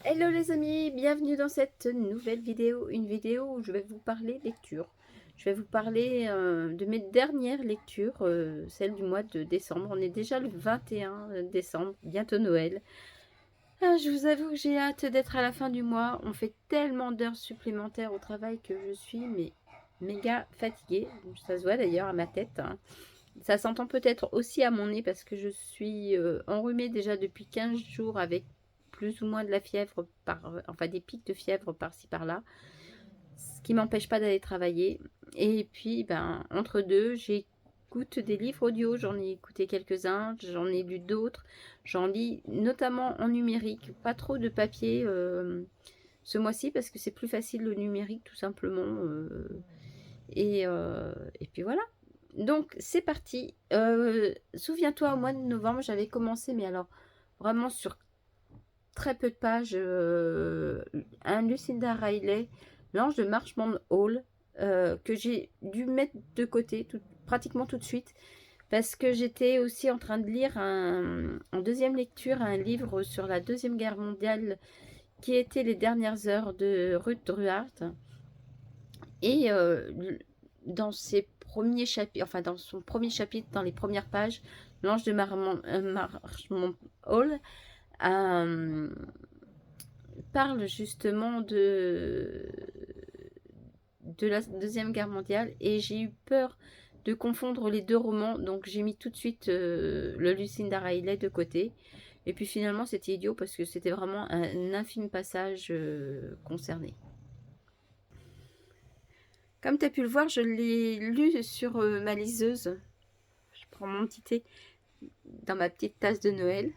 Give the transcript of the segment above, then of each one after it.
Hello les amis, bienvenue dans cette nouvelle vidéo, une vidéo où je vais vous parler lecture. Je vais vous parler de mes dernières lectures, celle du mois de décembre. On est déjà le 21 décembre, bientôt Noël. Ah, je vous avoue que j'ai hâte d'être à la fin du mois. On fait tellement d'heures supplémentaires au travail que je suis méga fatiguée. Ça se voit d'ailleurs à ma tête, hein. Ça s'entend peut-être aussi à mon nez parce que je suis enrhumée déjà depuis 15 jours avec plus ou moins de la fièvre, enfin des pics de fièvre par-ci par-là, ce qui m'empêche pas d'aller travailler. Et puis, ben, entre deux, j'écoute des livres audio, j'en ai écouté quelques-uns, j'en ai lu d'autres, j'en lis notamment en numérique, pas trop de papier ce mois-ci parce que c'est plus facile le numérique tout simplement. Et puis voilà. Donc c'est parti. Souviens-toi, au mois de novembre, j'avais commencé, mais alors vraiment sur très peu de pages, un Lucinda Riley, L'Ange de Marchmont Hall, que j'ai dû mettre de côté pratiquement tout de suite, parce que j'étais aussi en train de lire en deuxième lecture un livre sur la Deuxième Guerre mondiale qui était Les dernières heures de Ruth Druhardt. Et dans ses premiers chapitres, enfin dans son premier chapitre, dans les premières pages, l'ange de Marchmont Hall euh, parle justement de la Deuxième Guerre mondiale et j'ai eu peur de confondre les deux romans, donc j'ai mis tout de suite le Lucinda Riley de côté. Et puis finalement c'était idiot parce que c'était vraiment un infime passage concerné. Comme tu as pu le voir, je l'ai lu sur ma liseuse. Je prends mon petit thé dans ma petite tasse de Noël.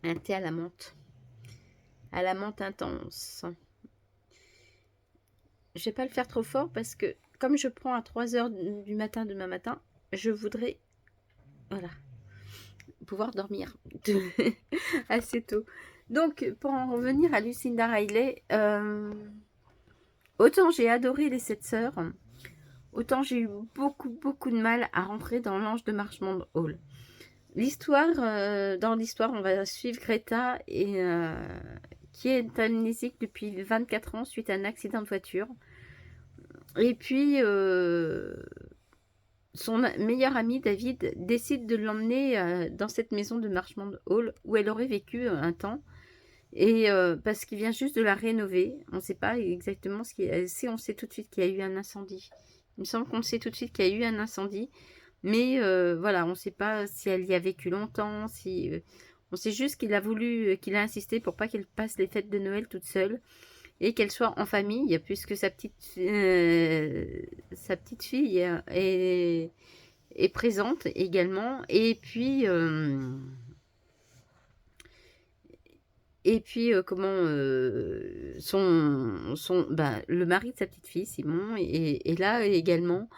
Un thé à la menthe. À la menthe intense. Je vais pas le faire trop fort parce que comme je prends à 3 heures du matin demain matin, je voudrais voilà, pouvoir dormir assez tôt. Donc pour en revenir à Lucinda Riley, autant j'ai adoré les 7 sœurs, autant j'ai eu beaucoup de mal à rentrer dans l'ange de Marchmont Hall. Dans l'histoire, on va suivre Greta qui est amnésique depuis 24 ans suite à un accident de voiture. Et puis, son meilleur ami David décide de l'emmener dans cette maison de Marchmont Hall où elle aurait vécu un temps. Et parce qu'il vient juste de la rénover, on ne sait pas exactement ce qui est. Si on sait tout de suite qu'il y a eu un incendie. Il me semble qu'on sait tout de suite qu'il y a eu un incendie. Mais voilà, on ne sait pas si elle y a vécu longtemps, si on sait juste qu'il a voulu, qu'il a insisté pour pas qu'elle passe les fêtes de Noël toute seule et qu'elle soit en famille, puisque sa petite fille est présente également. Comment ben, le mari de sa petite fille, Simon, est là également.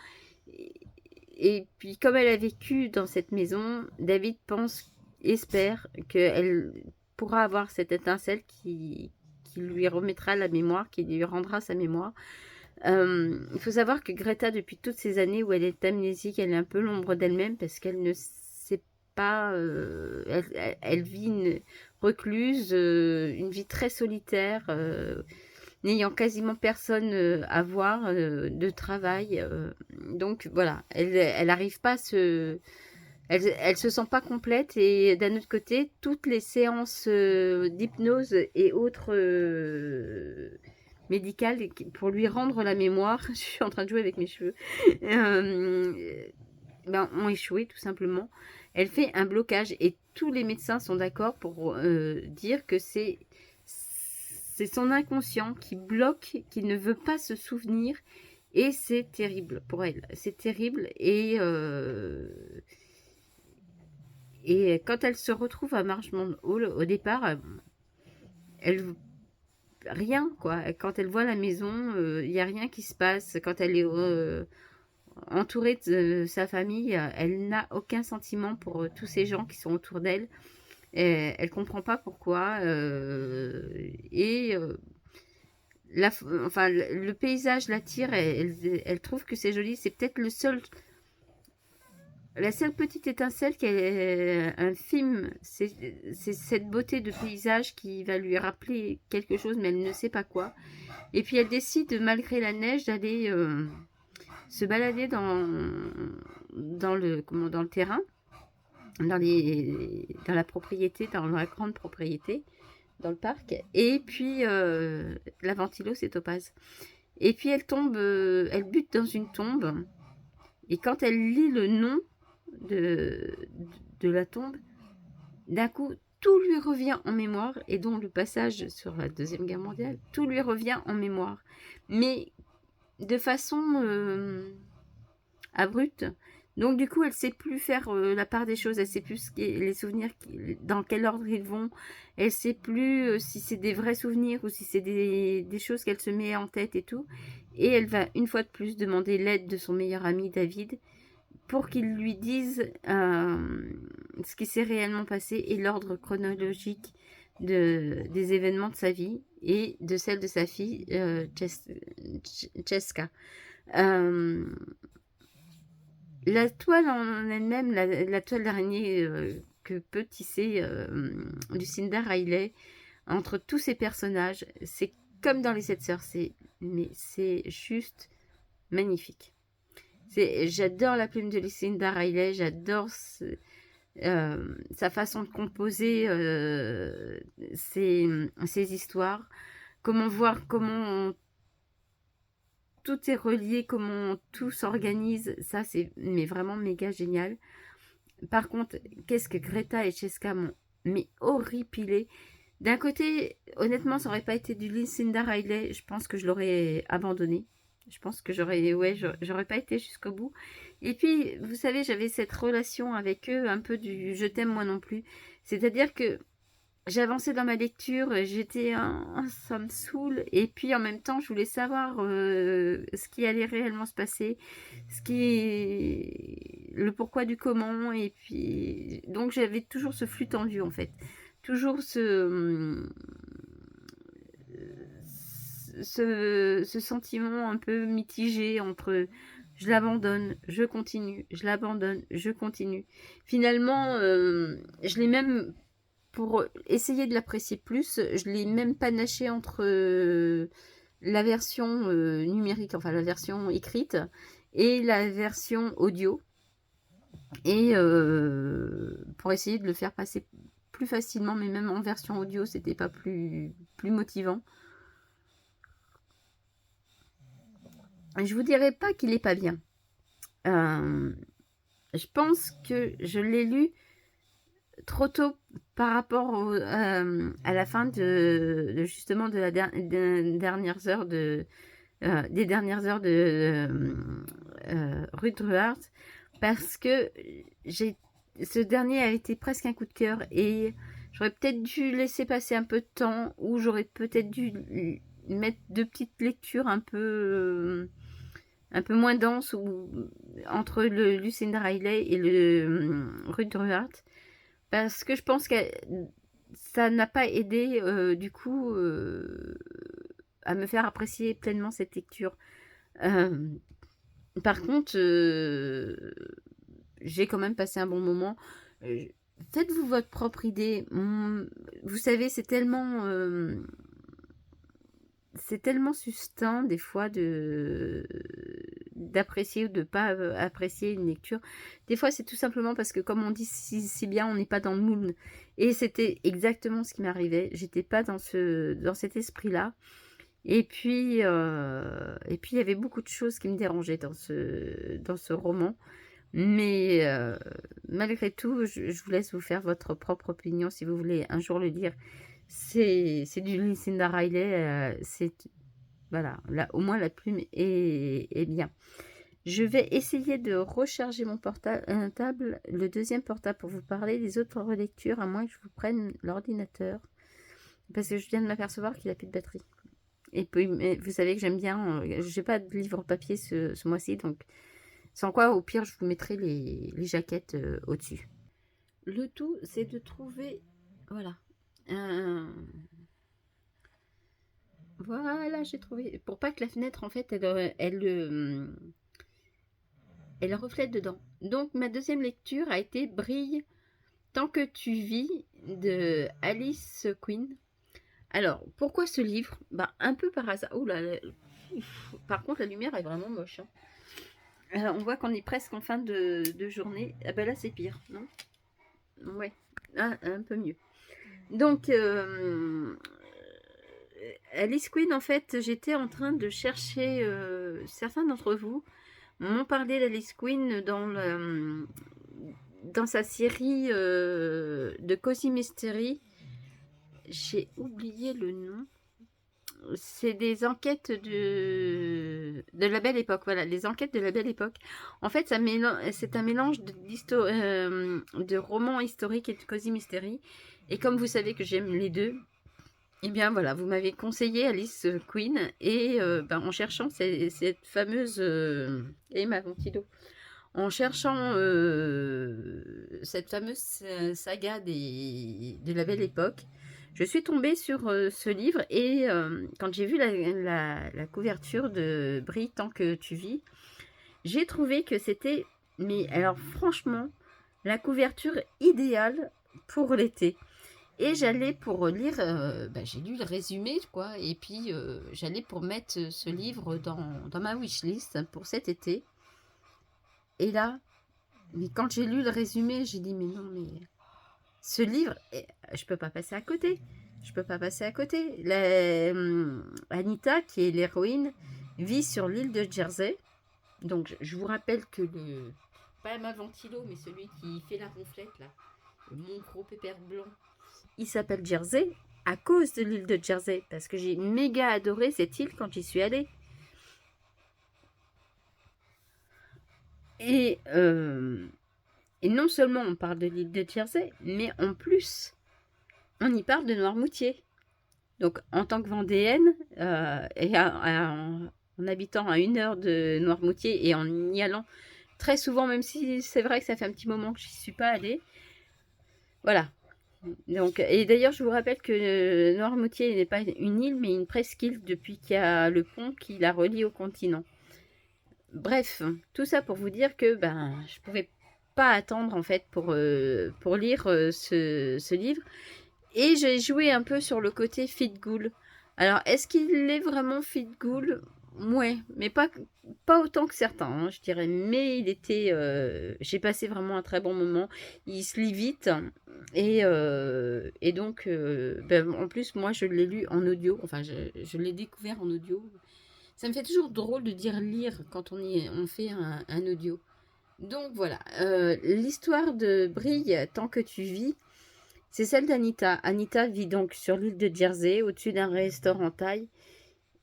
Et puis, comme elle a vécu dans cette maison, David espère qu'elle pourra avoir cette étincelle qui lui remettra la mémoire, qui lui rendra sa mémoire. Il faut savoir que Greta, depuis toutes ces années où elle est amnésique, elle est un peu l'ombre d'elle-même parce qu'elle ne sait pas. Elle vit une recluse, une vie très solitaire. N'ayant quasiment personne à voir de travail. Donc voilà, elle n'arrive pas à se... Elle se sent pas complète et d'un autre côté, toutes les séances d'hypnose et autres médicales pour lui rendre la mémoire, je suis en train de jouer avec mes cheveux, ben, ont échoué tout simplement. Elle fait un blocage et tous les médecins sont d'accord pour dire que c'est son inconscient qui bloque, qui ne veut pas se souvenir. Et c'est terrible pour elle. C'est terrible. Et quand elle se retrouve à Marchmont Hall, au départ, elle rien quoi. Quand elle voit la maison, il n'y a rien qui se passe. Quand elle est entourée de sa famille, elle n'a aucun sentiment pour tous ces gens qui sont autour d'elle. Elle comprend pas pourquoi. Enfin, le paysage l'attire, elle trouve que c'est joli. C'est peut-être La seule petite étincelle, un film, c'est cette beauté de paysage qui va lui rappeler quelque chose, mais elle ne sait pas quoi. Et puis elle décide, malgré la neige, d'aller se balader dans le terrain, dans la propriété, dans la grande propriété, dans le parc. Et puis la ventilo, c'est Topaz. Et puis elle tombe, elle bute dans une tombe. Et quand elle lit le nom de la tombe, d'un coup, tout lui revient en mémoire, et dont le passage sur la Deuxième Guerre mondiale, tout lui revient en mémoire. Mais de façon abrupte. Donc du coup, elle sait plus faire la part des choses, elle sait plus les souvenirs, dans quel ordre ils vont, elle sait plus si c'est des vrais souvenirs ou si c'est des choses qu'elle se met en tête et tout. Et elle va une fois de plus demander l'aide de son meilleur ami David pour qu'il lui dise ce qui s'est réellement passé et l'ordre chronologique des événements de sa vie et de celle de sa fille Cheska. La toile en elle-même, la toile d'araignée que peut tisser Lucinda Riley entre tous ces personnages, c'est comme dans Les Sept Sœurs, mais c'est juste magnifique. J'adore la plume de Lucinda Riley, j'adore sa façon de composer ses histoires, comment voir comment tout est relié, comment tout s'organise, ça c'est vraiment méga génial. Par contre, qu'est-ce que Greta et Cheska m'ont horripilé. D'un côté, honnêtement, ça aurait pas été du Lucinda Riley, je pense que je l'aurais abandonné. Je pense que j'aurais pas été jusqu'au bout. Et puis, vous savez, j'avais cette relation avec eux, un peu du je t'aime moi non plus. C'est-à-dire que j'avançais dans ma lecture, j'étais ça me saoule, et puis en même temps je voulais savoir ce qui allait réellement se passer, le pourquoi du comment, et puis donc j'avais toujours ce flux tendu en fait, toujours ce sentiment un peu mitigé entre je l'abandonne, je continue, je l'abandonne, je continue. Finalement, je l'ai même, pour essayer de l'apprécier plus, je l'ai même panaché entre la version numérique, enfin la version écrite, et la version audio. Et pour essayer de le faire passer plus facilement, mais même en version audio, c'était pas plus motivant. Je vous dirais pas qu'il est pas bien. Je pense que je l'ai lu trop tôt par rapport à la fin justement des dernières heures de Ruth Druart, parce que ce dernier a été presque un coup de cœur et j'aurais peut-être dû laisser passer un peu de temps, ou j'aurais peut-être dû mettre deux petites lectures un peu moins denses, ou entre le Lucinda Riley et le Ruth Druart, parce que je pense que ça n'a pas aidé du coup à me faire apprécier pleinement cette lecture. Par contre, j'ai quand même passé un bon moment. Faites-vous votre propre idée. Vous savez, c'est tellement succinct des fois d'apprécier ou de pas apprécier une lecture. Des fois, c'est tout simplement parce que, comme on dit si bien, on n'est pas dans le mood. Et c'était exactement ce qui m'arrivait. J'étais pas dans cet esprit-là. Et puis, il y avait beaucoup de choses qui me dérangeaient dans ce roman. Mais malgré tout, je vous laisse vous faire votre propre opinion si vous voulez un jour le lire. C'est du Lucinda Riley. Voilà, là, au moins la plume est bien. Je vais essayer de recharger mon portable, le deuxième portable, pour vous parler des autres relectures, à moins que je vous prenne l'ordinateur. Parce que je viens de m'apercevoir qu'il n'a plus de batterie. Et puis, vous savez que j'aime bien, j'ai pas de livre papier ce mois-ci, donc sans quoi, au pire, je vous mettrai les jaquettes au-dessus. Le tout, c'est de trouver, voilà, voilà, j'ai trouvé, pour pas que la fenêtre, en fait, elle et le reflète dedans. Donc ma deuxième lecture a été Brille tant que tu vis de Alice Quinn. Alors, pourquoi ce livre? Bah, un peu par hasard. Oh là, par contre, la lumière est vraiment moche, hein. On voit qu'on est presque en fin de journée. Ah ben là, c'est pire, non? Ouais, ah, un peu mieux. Donc, Alice Quinn, en fait, j'étais en train de chercher, certains d'entre vous m'ont parlé d'Alice Quinn dans sa série de Cozy Mystery. J'ai oublié le nom. C'est des enquêtes de la Belle Époque. Voilà, les enquêtes de la Belle Époque. En fait, c'est un mélange de romans historiques et de Cozy Mystery. Et comme vous savez que j'aime les deux, eh bien voilà, vous m'avez conseillé Alice Quinn. Et ben, en cherchant cette fameuse... et ma ventilo. En cherchant cette fameuse saga de la Belle Époque, je suis tombée sur ce livre et quand j'ai vu la couverture de Brille tant que tu vis, j'ai trouvé que c'était, mais alors franchement, la couverture idéale pour l'été. Et j'allais pour lire, bah, j'ai lu le résumé, quoi, et puis j'allais pour mettre ce livre dans ma wishlist pour cet été. Et là, mais quand j'ai lu le résumé, j'ai dit, mais non, mais ce livre, je peux pas passer à côté. Je peux pas passer à côté. Anita, qui est l'héroïne, vit sur l'île de Jersey. Donc, je vous rappelle que pas ma ventilo, mais celui qui fait la ronflette, là, mon gros pépère blanc, il s'appelle Jersey à cause de l'île de Jersey. Parce que j'ai méga adoré cette île quand j'y suis allée. Et non seulement on parle de l'île de Jersey, mais en plus, on y parle de Noirmoutier. Donc, en tant que Vendéenne, et en habitant à 1 heure de Noirmoutier et en y allant très souvent, même si c'est vrai que ça fait un petit moment que je n'y suis pas allée. Voilà. Donc, et d'ailleurs, je vous rappelle que Noirmoutier n'est pas une île, mais une presqu'île depuis qu'il y a le pont qui la relie au continent. Bref, tout ça pour vous dire que ben, je pouvais pas attendre en fait pour lire ce livre. Et j'ai joué un peu sur le côté Fit Ghoul. Alors, est-ce qu'il est vraiment Fit Ghoul? Ouais, mais pas autant que certains, hein, je dirais. Mais il était... j'ai passé vraiment un très bon moment. Il se lit vite. Et donc, ben, en plus, moi, je l'ai lu en audio. Enfin, je l'ai découvert en audio. Ça me fait toujours drôle de dire lire quand on fait un audio. Donc, voilà. L'histoire de Brille tant que tu vis, c'est celle d'Anita. Anita vit donc sur l'île de Jersey, au-dessus d'un restaurant thaï.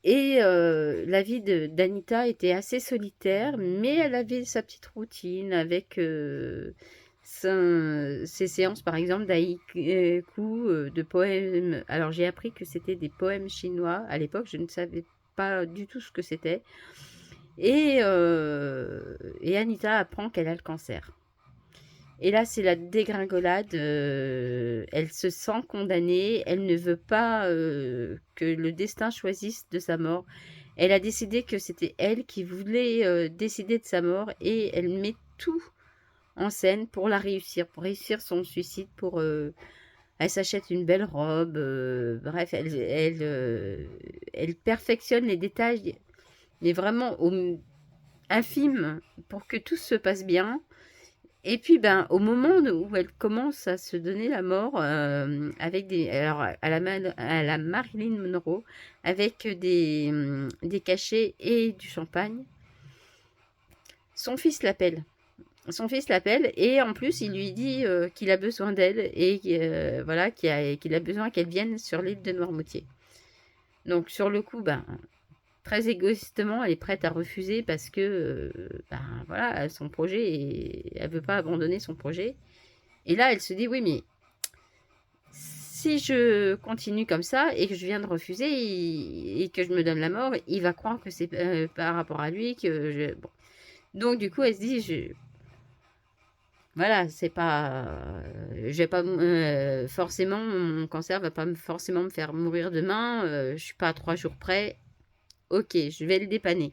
Et la vie d'Anita était assez solitaire, mais elle avait sa petite routine avec ses séances, par exemple, d'haïku, de poèmes. Alors, j'ai appris que c'était des poèmes chinois. À l'époque, je ne savais pas du tout ce que c'était. Et Anita apprend qu'elle a le cancer. Et là, c'est la dégringolade. Elle se sent condamnée. Elle ne veut pas que le destin choisisse de sa mort. Elle a décidé que c'était elle qui voulait décider de sa mort. Et elle met tout en scène pour pour réussir son suicide. Elle s'achète une belle robe. Bref, elle perfectionne les détails, mais vraiment infimes, pour que tout se passe bien. Et puis, ben, au moment où elle commence à se donner la mort, alors, à la Marilyn Monroe, avec des cachets et du champagne, son fils l'appelle. Son fils l'appelle et en plus, il lui dit qu'il a besoin d'elle et voilà, qu'il a besoin qu'elle vienne sur l'île de Noirmoutier. Donc, sur le coup, ben, très égoïstement, elle est prête à refuser parce que, ben, voilà, son projet, elle veut pas abandonner son projet. Et là, elle se dit, oui, mais si je continue comme ça et que je viens de refuser et que je me donne la mort, il va croire que c'est par rapport à lui que bon. Donc, du coup, elle se dit, voilà, c'est pas, je vais pas forcément, mon cancer va pas forcément me faire mourir demain. Je suis pas à 3 jours près. Ok, je vais le dépanner.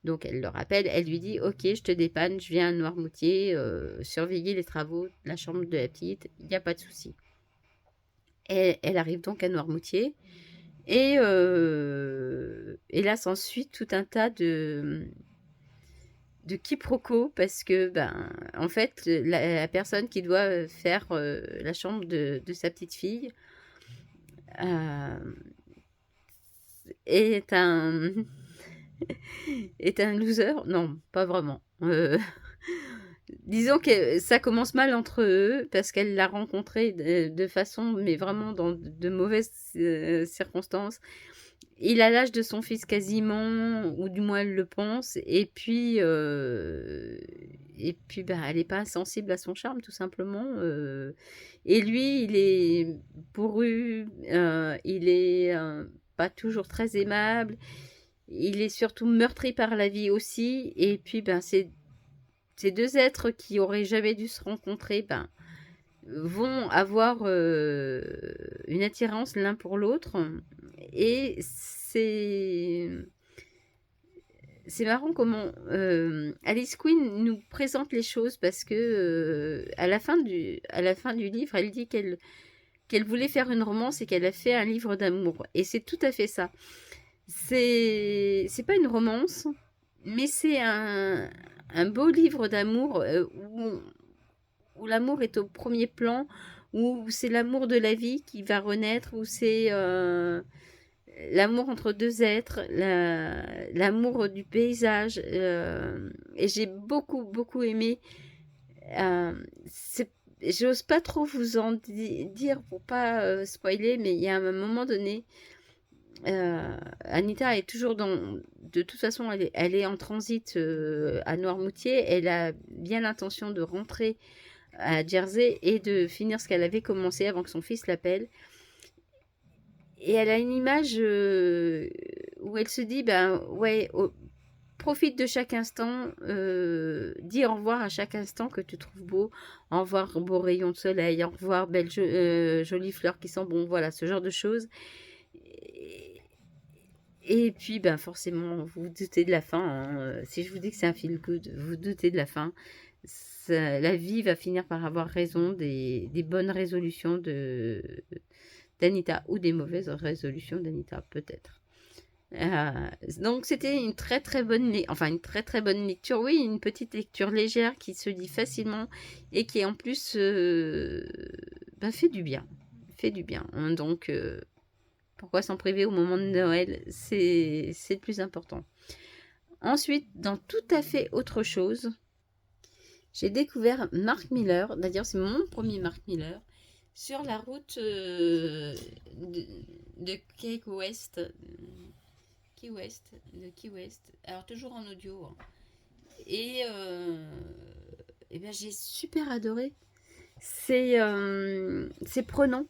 Donc elle le rappelle, elle lui dit: «OK, je te dépanne, je viens à Noirmoutier, surveiller les travaux de la chambre de la petite, il y a pas de souci». Et elle arrive donc à Noirmoutier et là s'ensuit tout un tas de quiproquos parce que, ben, en fait, la personne qui doit, faire, la chambre de sa petite fille, hem, est un est un loser. Non, pas vraiment, disons que ça commence mal entre eux parce qu'elle l'a rencontré de façon mais vraiment dans de mauvaises, circonstances. Il a l'âge de son fils quasiment, ou du moins elle le pense, et puis bah, elle n'est pas sensible à son charme tout simplement. Et lui, il est bourru, il est pas toujours très aimable, il est surtout meurtri par la vie aussi. Et puis ben, ces deux êtres qui auraient jamais dû se rencontrer, ben, vont avoir une attirance l'un pour l'autre. Et c'est marrant comment Alice Quinn nous présente les choses parce que à la fin du livre, elle dit qu'elle voulait faire une romance et qu'elle a fait un livre d'amour. Et c'est tout à fait ça. C'est pas une romance, mais c'est un beau livre d'amour où l'amour est au premier plan, où c'est l'amour de la vie qui va renaître, où c'est l'amour entre deux êtres, l'amour du paysage. Et j'ai beaucoup, beaucoup aimé. Euh, J'ose pas trop vous en dire pour pas spoiler, mais il y a un moment donné, Anita est toujours dans... De toute façon, elle est en transit à Noirmoutier. Elle a bien l'intention de rentrer à Jersey et de finir ce qu'elle avait commencé avant que son fils l'appelle. Et elle a une image où elle se dit, ben ouais, profite de chaque instant, dis au revoir à chaque instant que tu trouves beau, au revoir beau rayon de soleil, au revoir belle jolie fleur qui sent bon, voilà, ce genre de choses. Et puis, ben forcément, vous vous doutez de la fin, hein. Si je vous dis que c'est un feel good, vous vous doutez de la fin. La vie va finir par avoir raison des bonnes résolutions d'Anita ou des mauvaises résolutions d'Anita, peut-être. Donc c'était une très très bonne une très très bonne lecture, oui, une petite lecture légère qui se lit facilement et qui en plus fait du bien, hein. Donc pourquoi s'en priver au moment de Noël, c'est le plus important. Ensuite, dans tout à fait autre chose, j'ai découvert Mark Miller. D'ailleurs, c'est mon premier Mark Miller. Sur la route de Key West. Key West. Alors, toujours en audio, hein. Et bien, j'ai super adoré. C'est prenant.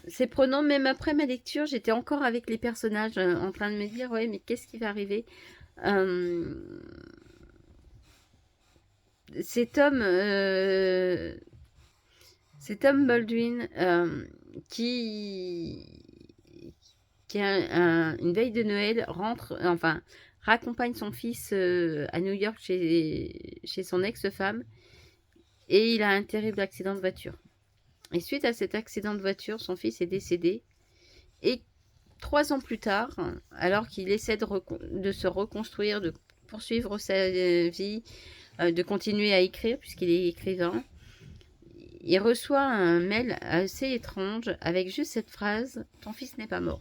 C'est prenant, même après ma lecture, j'étais encore avec les personnages en train de me dire, ouais, mais qu'est-ce qui va arriver? C'est Tom Baldwin qui a une veille de Noël raccompagne son fils à New York chez son ex-femme, et il a un terrible accident de voiture. Et suite à cet accident de voiture, son fils est décédé. Et 3 ans plus tard, alors qu'il essaie de se reconstruire, de poursuivre sa vie, de continuer à écrire puisqu'il est écrivain, il reçoit un mail assez étrange avec juste cette phrase: ton fils n'est pas mort.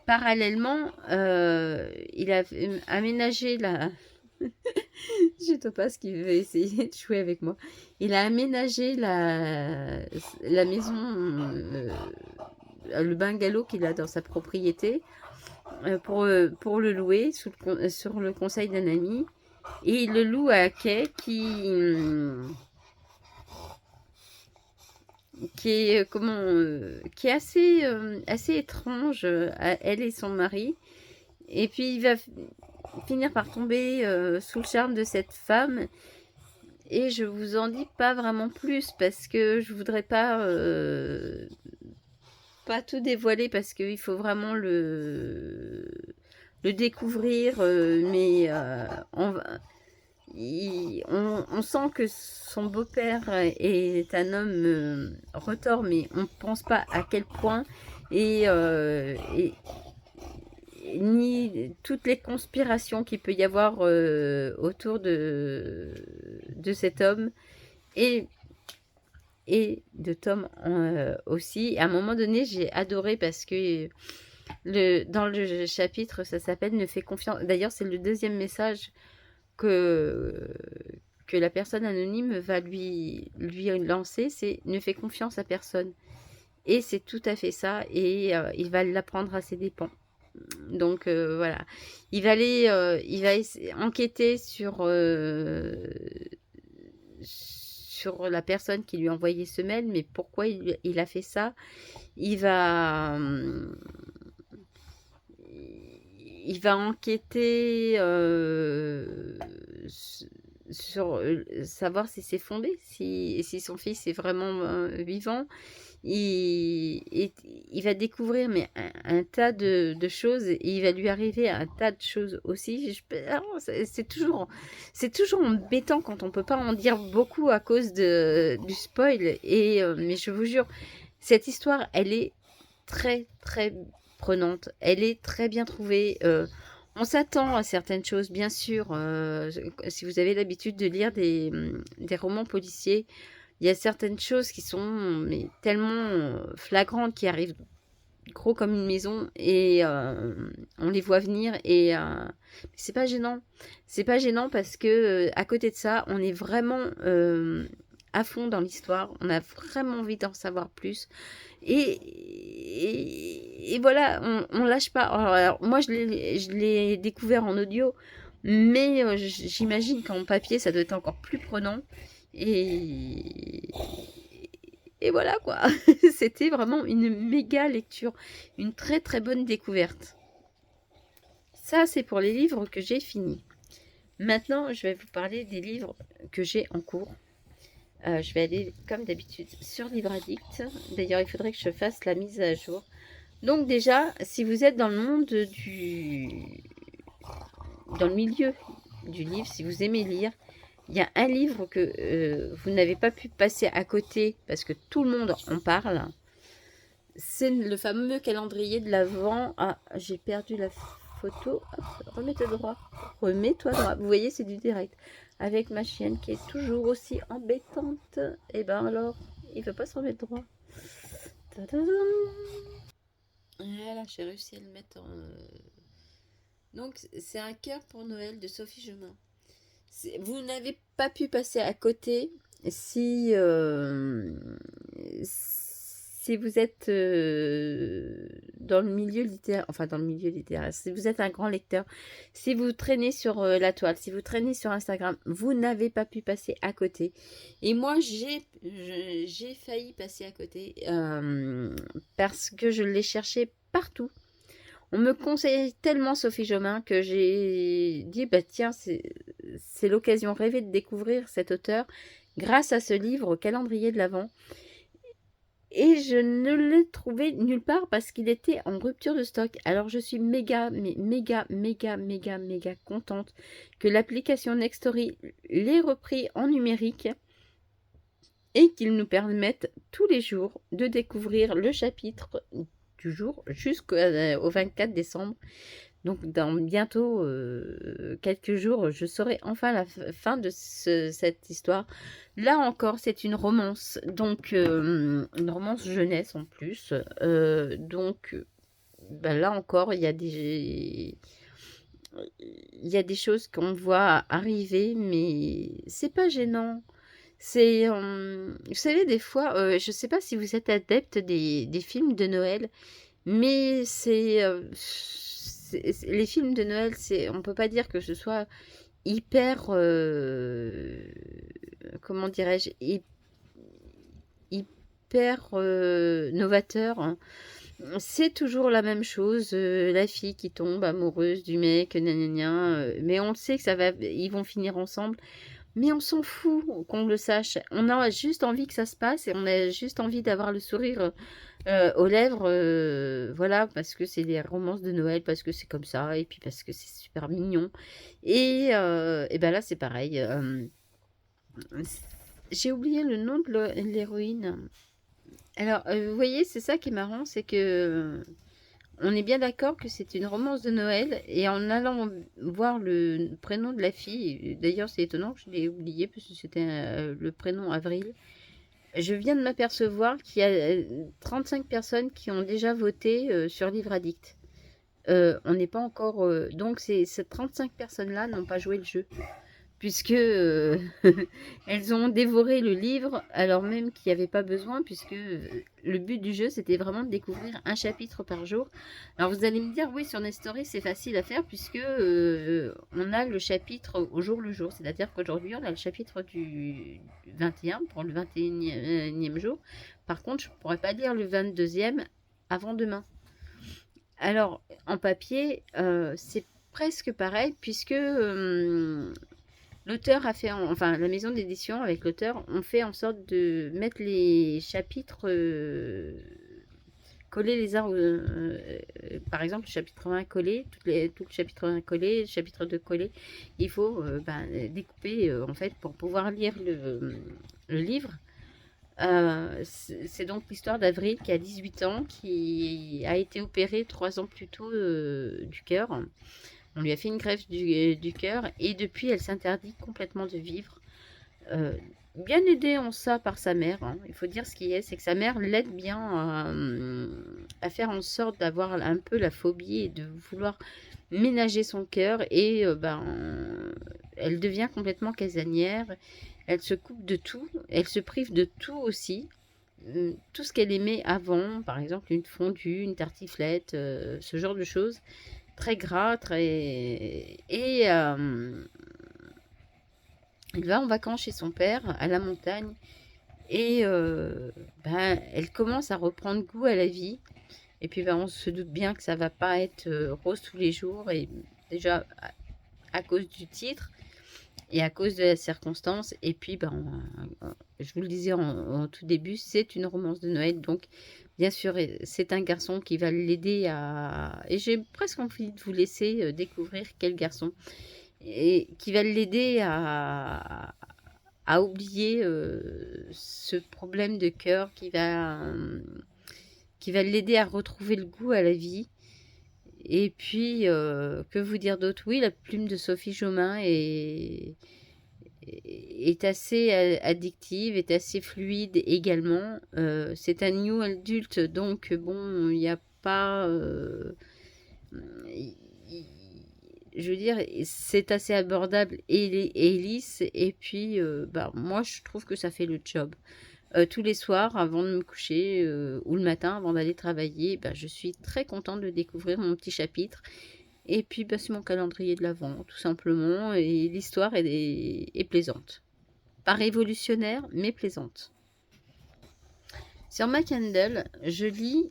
Parallèlement, il a aménagé la... Je Topaz qui veut essayer de jouer avec moi. Il a aménagé la maison, le bungalow qu'il a dans sa propriété, pour le louer sur le conseil d'un ami. Et il le loue à Kay qui est assez étrange, elle et son mari. Et puis il va finir par tomber sous le charme de cette femme. Et je vous en dis pas vraiment plus parce que je voudrais pas tout dévoiler, parce qu'il faut vraiment le découvrir, mais on sent que son beau-père est un homme retors, mais on ne pense pas à quel point, et ni toutes les conspirations qu'il peut y avoir autour de cet homme, et, et de Tom aussi. À un moment donné, j'ai adoré parce que dans le chapitre, ça s'appelle Ne fais confiance. D'ailleurs, c'est le deuxième message que, que la personne anonyme va lui lancer, c'est ne fais confiance à personne. Et c'est tout à fait ça, et il va l'apprendre à ses dépens. Donc voilà, il va enquêter sur la personne qui lui a envoyé ce mail, mais pourquoi il a fait ça. Il va enquêter sur savoir si c'est fondé, si son fils est vraiment vivant. Il va découvrir mais un tas de choses, et il va lui arriver un tas de choses aussi. C'est toujours embêtant quand on peut pas en dire beaucoup à cause du spoil, mais je vous jure, cette histoire, elle est très très prenante, elle est très bien trouvée. On s'attend à certaines choses, bien sûr. Si vous avez l'habitude de lire des romans policiers, il y a certaines choses qui sont tellement flagrantes, qui arrivent gros comme une maison, et on les voit venir, et c'est pas gênant. C'est pas gênant parce que à côté de ça, on est vraiment à fond dans l'histoire. On a vraiment envie d'en savoir plus. Et voilà, on lâche pas. Alors, moi, je l'ai découvert en audio, mais j'imagine qu'en papier, ça doit être encore plus prenant. Et, et voilà quoi, c'était vraiment une méga lecture, une très très bonne découverte. Ça, c'est pour les livres que j'ai finis. Maintenant, je vais vous parler des livres que j'ai en cours. Je vais aller, comme d'habitude, sur Livre Addict. D'ailleurs, il faudrait que je fasse la mise à jour. Donc déjà, si vous êtes dans le monde dans le milieu du livre, si vous aimez lire, il y a un livre que vous n'avez pas pu passer à côté parce que tout le monde en parle. C'est le fameux calendrier de l'Avent. Ah, j'ai perdu la photo. Remets-toi droit. Remets-toi droit. Vous voyez, c'est du direct. Avec ma chienne qui est toujours aussi embêtante. Et ben alors, il ne veut pas se remettre droit. Voilà, j'ai réussi à le mettre en... Donc, c'est un cœur pour Noël de Sophie Gemin. Vous n'avez pas pu passer à côté si vous êtes dans le milieu littéraire, enfin dans le milieu littéraire, si vous êtes un grand lecteur, si vous traînez sur la toile, si vous traînez sur Instagram, vous n'avez pas pu passer à côté. Et moi, j'ai failli passer à côté parce que je l'ai cherché partout. On me conseillait tellement Sophie Gemin que j'ai dit, bah tiens, c'est l'occasion rêvée de découvrir cet auteur grâce à ce livre, Calendrier de l'Avent. Et je ne l'ai trouvé nulle part parce qu'il était en rupture de stock. Alors je suis méga contente que l'application Nextory l'ait repris en numérique et qu'il nous permette tous les jours de découvrir le chapitre du jour jusqu'au 24 décembre. Donc dans bientôt quelques jours, je saurai enfin la fin de cette histoire. Là encore, c'est une romance, donc une romance jeunesse en plus. Donc ben là encore, il y a des choses qu'on voit arriver, mais c'est pas gênant. C'est, vous savez, des fois, je sais pas si vous êtes adepte des films de Noël, mais les films de Noël, on peut pas dire que ce soit hyper, comment dirais-je, hyper novateur, hein. C'est toujours la même chose, la fille qui tombe amoureuse du mec, mais on le sait que ils vont finir ensemble. Mais on s'en fout qu'on le sache. On a juste envie que ça se passe et on a juste envie d'avoir le sourire aux lèvres, voilà, parce que c'est des romances de Noël, parce que c'est comme ça, et puis parce que c'est super mignon. Et ben là, c'est pareil. J'ai oublié le nom de l'héroïne. Alors, vous voyez, c'est ça qui est marrant, c'est que on est bien d'accord que c'est une romance de Noël, et en allant voir le prénom de la fille, d'ailleurs c'est étonnant que je l'ai oublié, parce que c'était le prénom Avril, je viens de m'apercevoir qu'il y a 35 personnes qui ont déjà voté sur Livre Addict. On n'est pas encore... donc ces 35 personnes-là n'ont pas joué le jeu, puisque elles ont dévoré le livre alors même qu'il n'y avait pas besoin, puisque le but du jeu c'était vraiment de découvrir un chapitre par jour. Alors vous allez me dire, oui, sur Nestory c'est facile à faire, puisque on a le chapitre au jour le jour, c'est-à-dire qu'aujourd'hui on a le chapitre du 21 pour le 21e jour. Par contre je ne pourrais pas lire le 22e avant demain. Alors en papier c'est presque pareil, puisque l'auteur a fait, enfin la maison d'édition avec l'auteur ont fait en sorte de mettre les chapitres collés les uns, par exemple le chapitre 1 collé, tout le chapitre 1 collé, le chapitre 2 collé. Il faut découper en fait pour pouvoir lire le livre. C'est donc l'histoire d'Avril qui a 18 ans, qui a été opérée 3 ans plus tôt du cœur. On lui a fait une greffe du cœur, et depuis, elle s'interdit complètement de vivre. Bien aidée en ça par sa mère, hein. Il faut dire ce qui est, c'est que sa mère l'aide bien à faire en sorte d'avoir un peu la phobie et de vouloir ménager son cœur. Et elle devient complètement casanière. Elle se coupe de tout, elle se prive de tout aussi. Tout ce qu'elle aimait avant, par exemple une fondue, une tartiflette, ce genre de choses. Très gras, très... Et il va en vacances chez son père, à la montagne. Et elle commence à reprendre goût à la vie. Et puis on se doute bien que ça va pas être rose tous les jours. Et déjà à cause du titre et à cause de la circonstance. Et puis je vous le disais en tout début, c'est une romance de Noël. Donc bien sûr, c'est un garçon qui va l'aider à... Et j'ai presque envie de vous laisser découvrir quel garçon. Et qui va l'aider à oublier ce problème de cœur, qui va l'aider à retrouver le goût à la vie. Et puis, que vous dire d'autre? Oui, la plume de Sophie Jomain est assez addictive, est assez fluide également. C'est un new adulte, donc bon, il n'y a pas... je veux dire, c'est assez abordable et lisse. Et puis, moi, je trouve que ça fait le job. Tous les soirs, avant de me coucher, ou le matin, avant d'aller travailler, je suis très contente de découvrir mon petit chapitre. Et puis, c'est mon calendrier de l'Avent, tout simplement. Et l'histoire est plaisante. Pas révolutionnaire, mais plaisante. Sur ma Kindle, je lis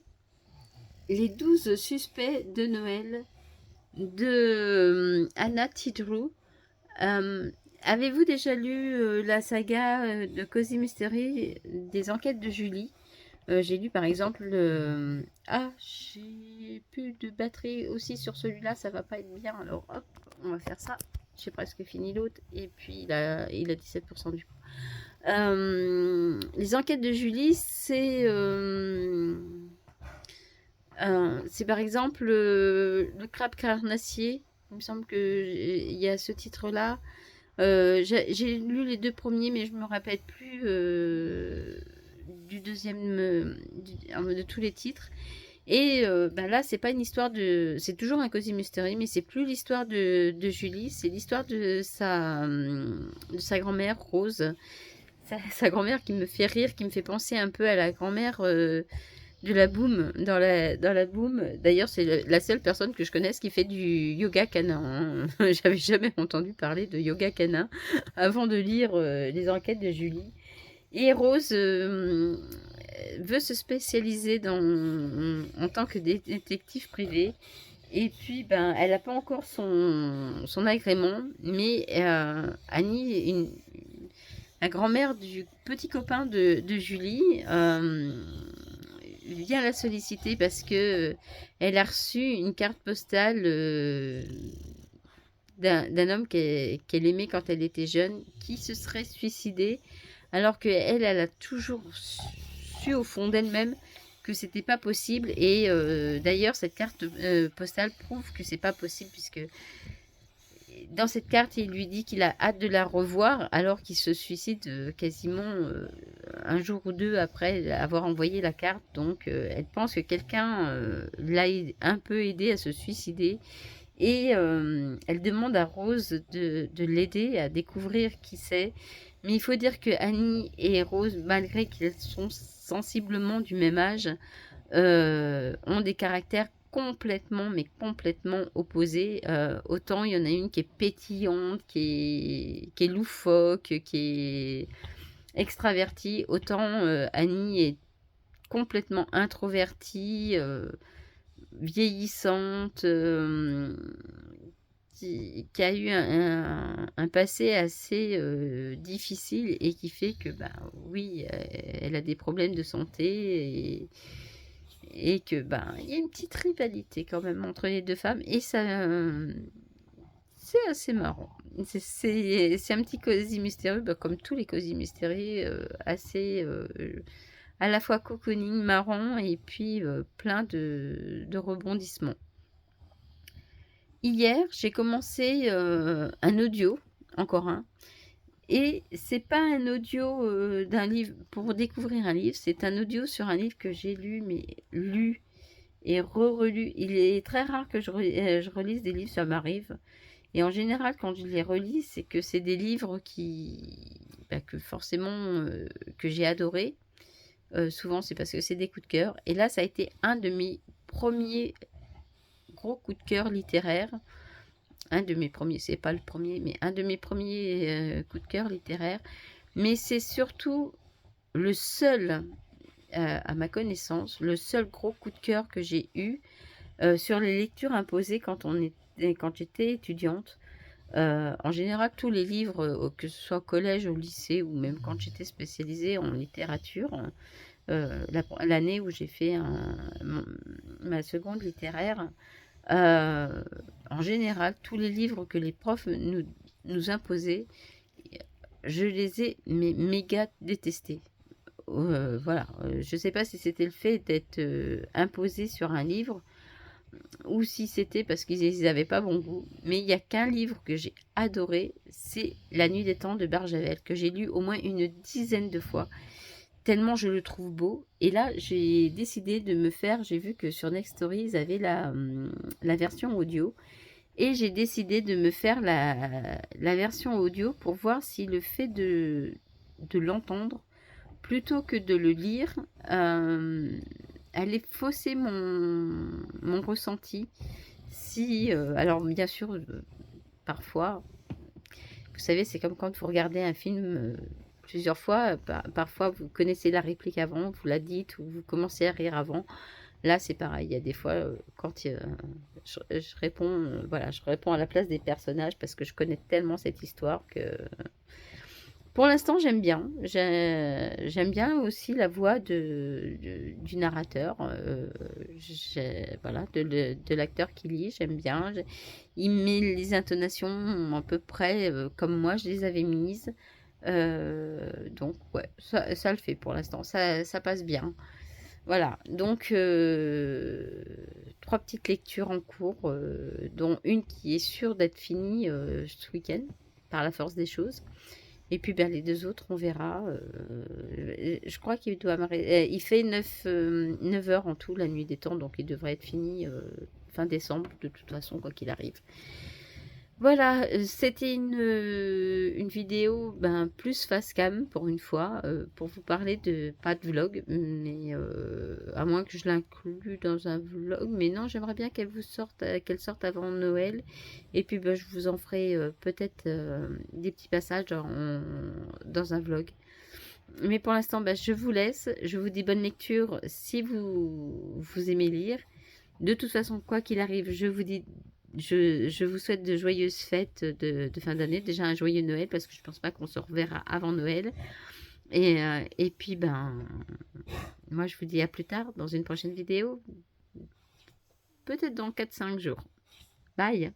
Les 12 suspects de Noël de Anna Tidrow. Avez-vous déjà lu la saga de Cozy Mystery des enquêtes de Julie? J'ai lu par exemple j'ai plus de batterie aussi sur celui-là, ça va pas être bien, alors hop, on va faire ça. J'ai presque fini l'autre, et puis il a 17% du coup. Les enquêtes de Julie, c'est par exemple le crabe carnassier. Il me semble qu'il y a ce titre-là. J'ai lu les 2 premiers, mais je me rappelle plus du deuxième, de tous les titres. Et là, c'est pas une histoire de... C'est toujours un Cozy Mystery, mais c'est plus l'histoire de Julie, c'est l'histoire de sa grand-mère, Rose. Sa grand-mère qui me fait rire, qui me fait penser un peu à la grand-mère de la Boom, dans la Boom. D'ailleurs, c'est la seule personne que je connaisse qui fait du yoga canin, hein. J'avais jamais entendu parler de yoga canin avant de lire les enquêtes de Julie. Et Rose veut se spécialiser en tant que détective privé. Et puis, elle n'a pas encore son agrément, mais Annie, la grand-mère du petit copain de Julie, vient la solliciter parce que elle a reçu une carte postale d'un homme qu'elle aimait quand elle était jeune, qui se serait suicidé, alors qu'elle, elle a toujours su au fond d'elle-même que c'était pas possible. Et d'ailleurs, cette carte postale prouve que c'est pas possible, puisque dans cette carte, il lui dit qu'il a hâte de la revoir, alors qu'il se suicide quasiment un jour ou deux après avoir envoyé la carte. Donc, elle pense que quelqu'un l'a un peu aidé à se suicider. Et elle demande à Rose de l'aider à découvrir qui c'est. Mais il faut dire que Annie et Rose, malgré qu'elles sont sensiblement du même âge, ont des caractères complètement, mais complètement opposés. Autant il y en a une qui est pétillante, qui est loufoque, qui est extravertie. Autant Annie est complètement introvertie, vieillissante, qui a eu un passé assez difficile, et qui fait que, bah oui, elle a des problèmes de santé, et que, bah, il y a une petite rivalité quand même entre les deux femmes, et ça, c'est assez marrant. C'est un petit cosy mystérieux, bah, comme tous les cosy mystérieux, assez à la fois cocooning, marrant, et puis plein de rebondissements. Hier, j'ai commencé un audio, encore un, et c'est pas un audio d'un livre pour découvrir un livre, c'est un audio sur un livre que j'ai lu, mais lu et re-relu. Il est très rare que je relise des livres, ça m'arrive, et en général, quand je les relis, c'est que c'est des livres que forcément que j'ai adoré. Souvent, c'est parce que c'est des coups de cœur, et là, ça a été un de mes premiers gros coups de cœur littéraires. Un de mes premiers, c'est pas le premier, mais un de mes premiers coups de cœur littéraires. Mais c'est surtout le seul, à ma connaissance, le seul gros coup de cœur que j'ai eu sur les lectures imposées quand j'étais étudiante. En général, tous les livres, que ce soit au collège, au lycée, ou même quand j'étais spécialisée en littérature, l'année où j'ai fait ma seconde littéraire, en général, tous les livres que les profs nous imposaient, je les ai méga détestés. Voilà, je ne sais pas si c'était le fait d'être imposé sur un livre, ou si c'était parce qu'ils n'avaient pas bon goût. Mais il n'y a qu'un livre que j'ai adoré, c'est La Nuit des Temps de Barjavel, que j'ai lu au moins une dizaine de fois, tellement je le trouve beau. Et là, j'ai décidé de me faire, j'ai vu que sur Nextory, ils avaient la version audio, et j'ai décidé de me faire la version audio pour voir si le fait de l'entendre plutôt que de le lire allait fausser mon ressenti. Si, alors bien sûr, parfois, vous savez, c'est comme quand vous regardez un film plusieurs fois, parfois vous connaissez la réplique avant, vous la dites, ou vous commencez à rire avant. Là, c'est pareil. Il y a des fois, quand je réponds, voilà, je réponds à la place des personnages, parce que je connais tellement cette histoire que, pour l'instant, j'aime bien. J'aime bien aussi la voix du narrateur, voilà, de l'acteur qui lit. J'aime bien. Il met les intonations à peu près comme moi je les avais mises. Donc, ouais, ça le fait pour l'instant. Ça passe bien. Voilà, donc 3 petites lectures en cours, dont une qui est sûre d'être finie ce week-end, par la force des choses. Et puis ben, les 2 autres, on verra. Je crois qu'il doit il fait 9 heures en tout, La Nuit des Temps, donc il devrait être fini fin décembre, de toute façon, quoi qu'il arrive. Voilà, c'était une vidéo plus face cam pour une fois, pour vous parler pas de vlog, mais à moins que je l'inclue dans un vlog, mais non, j'aimerais bien qu'elle sorte avant Noël, et puis je vous en ferai peut-être des petits passages dans un vlog. Mais pour l'instant, je vous laisse, je vous dis bonne lecture si vous aimez lire. De toute façon, quoi qu'il arrive, je vous souhaite de joyeuses fêtes de fin d'année. Déjà un joyeux Noël, parce que je pense pas qu'on se reverra avant Noël. Et puis, ben, moi, je vous dis à plus tard dans une prochaine vidéo. Peut-être dans 4-5 jours. Bye!